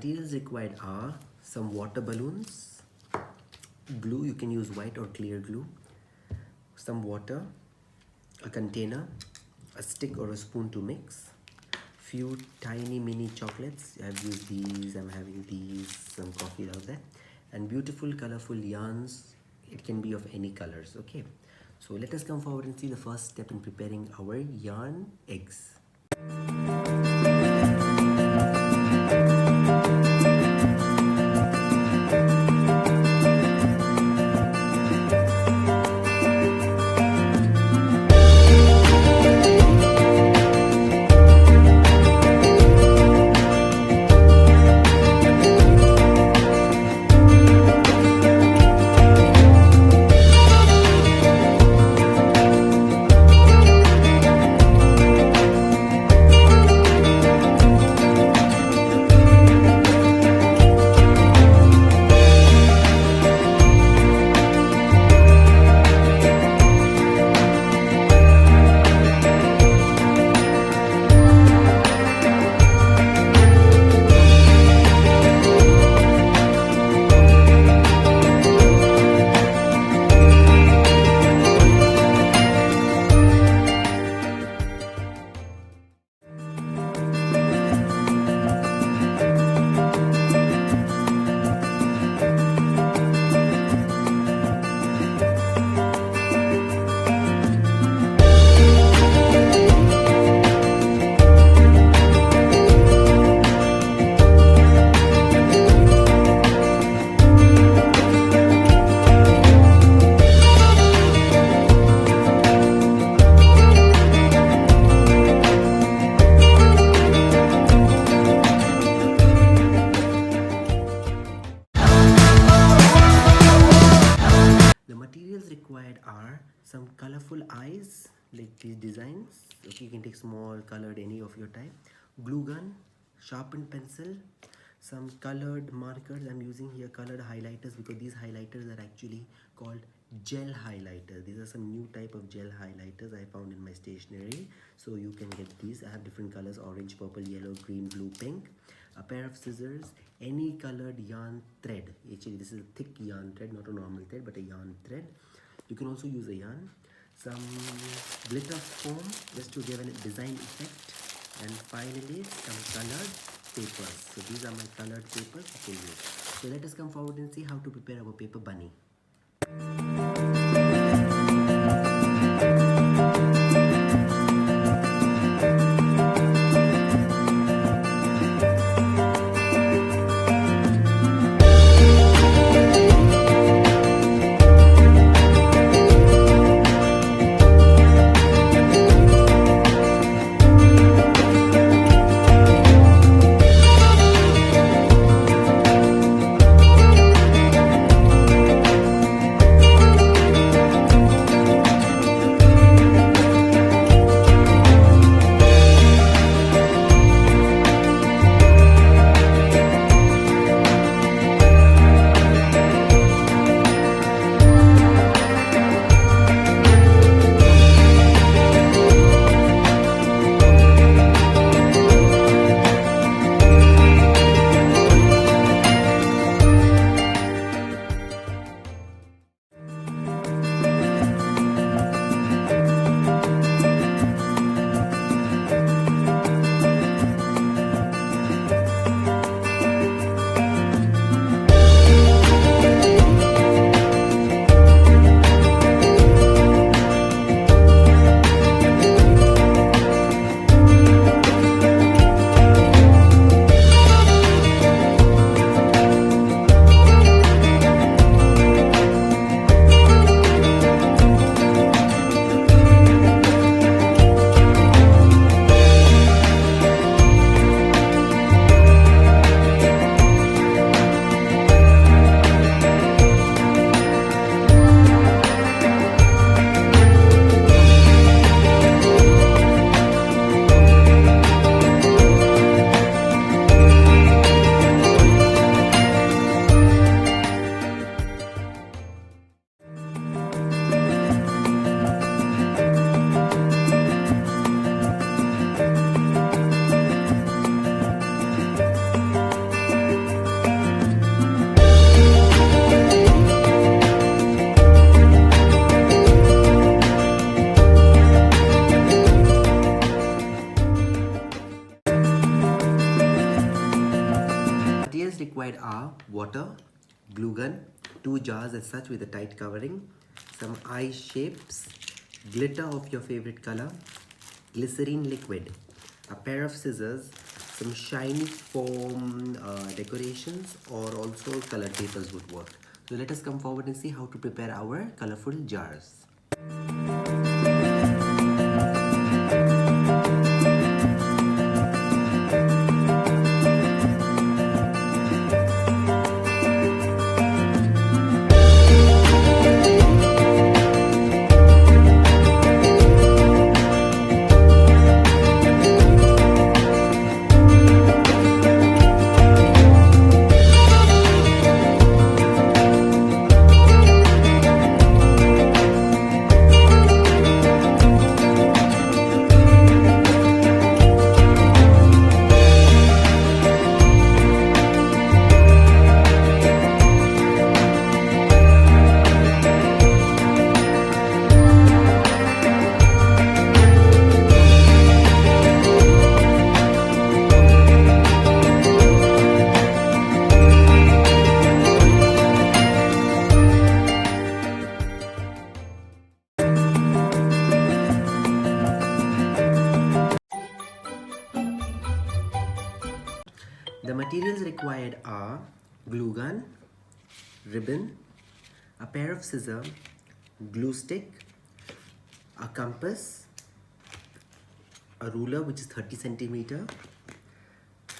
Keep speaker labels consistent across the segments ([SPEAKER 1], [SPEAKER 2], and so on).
[SPEAKER 1] materials required are some water balloons, glue, you can use white or clear glue, some water, a container, a stick or a spoon to mix, few tiny mini chocolates. I've used these, I'm having these, some coffee out there, and beautiful colorful yarns. It can be of any colors. Okay, so let us come forward and see the first step in preparing our yarn eggs. Required are some colorful eyes like these designs. Okay, you can take small, colored, any of your type, glue gun, sharpened pencil, some colored markers. I'm using here colored highlighters because these highlighters are actually called gel highlighters. These are some new type of gel highlighters I found in my stationery, so you can get these. I have different colors: orange, purple, yellow, green, blue, pink. A pair of scissors, any colored yarn thread. Actually, this is a thick yarn thread, not a normal thread but a yarn thread. You can also use a yarn, some glitter foam just to give a design effect, and finally some colored papers. So these are my colored papers you can use. So let us come forward and see how to prepare our paper bunny. required are water, glue gun, 2 jars as such with a tight covering, some eye shapes, glitter of your favorite color, glycerine liquid, a pair of scissors, some shiny foam decorations, or also colored papers would work. So let us come forward and see how to prepare our colorful jars. The materials required are glue gun, ribbon, a pair of scissors, glue stick, a compass, a ruler which is 30 centimeter,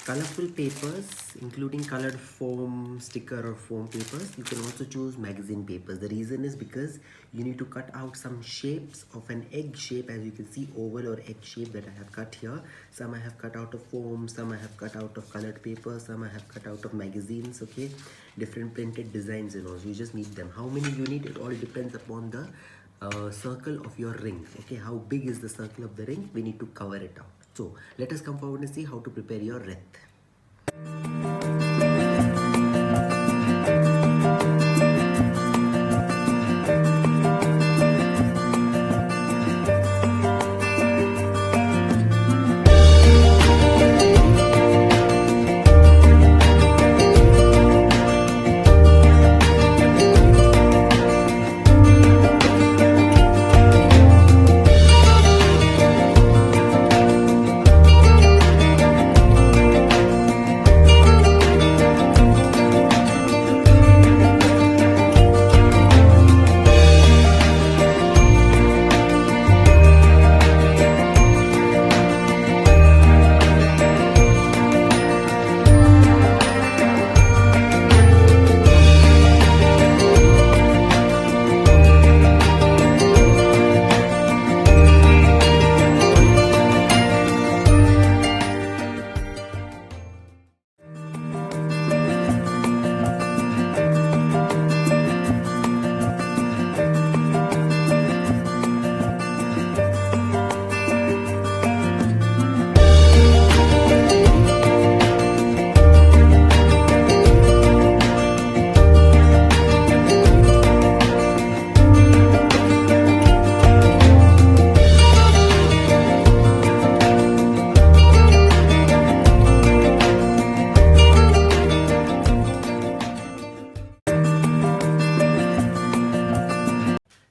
[SPEAKER 1] colorful papers including colored foam sticker or foam papers. You can also choose magazine papers. The reason is because you need to cut out some shapes of an egg shape, as you can see, oval or egg shape that I have cut here. Some I have cut out of foam, some I have cut out of colored paper, some I have cut out of magazines. Okay, different printed designs, you know, so you just need them. How many you need, it all depends upon the circle of your ring. Okay, how big is the circle of the ring? We need to cover it up. So let us come forward and see how to prepare your wreath.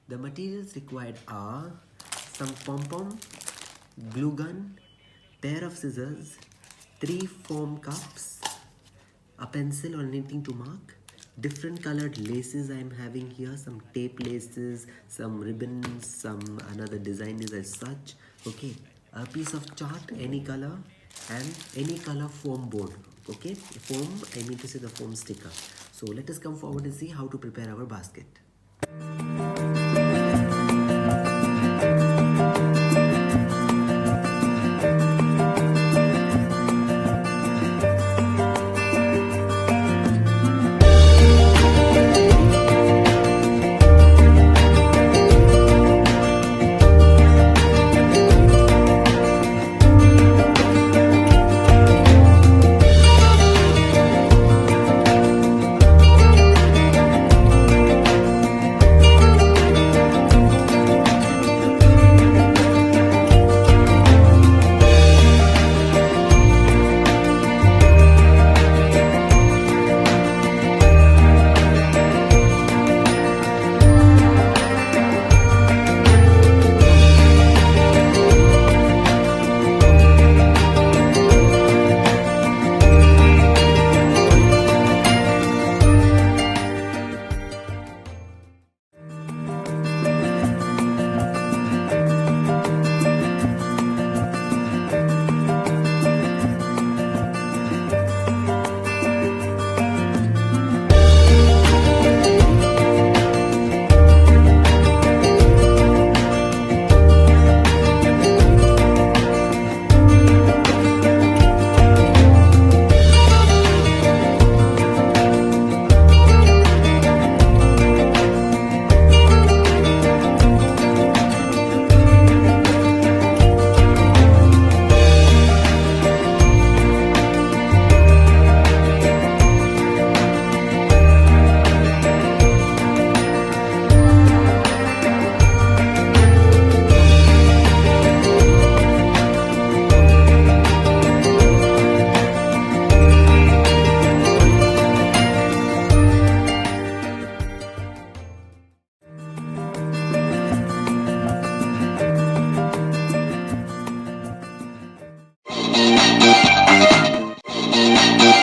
[SPEAKER 1] The materials required are some pom-pom, glue gun, pair of scissors, 3 foam cups, a pencil or anything to mark, different colored laces I am having here, some tape laces, some ribbons, some another design is as such. Okay, a piece of chart, any color, and any color foam board. Okay, foam, I mean to say the foam sticker. So let us come forward and see how to prepare our basket.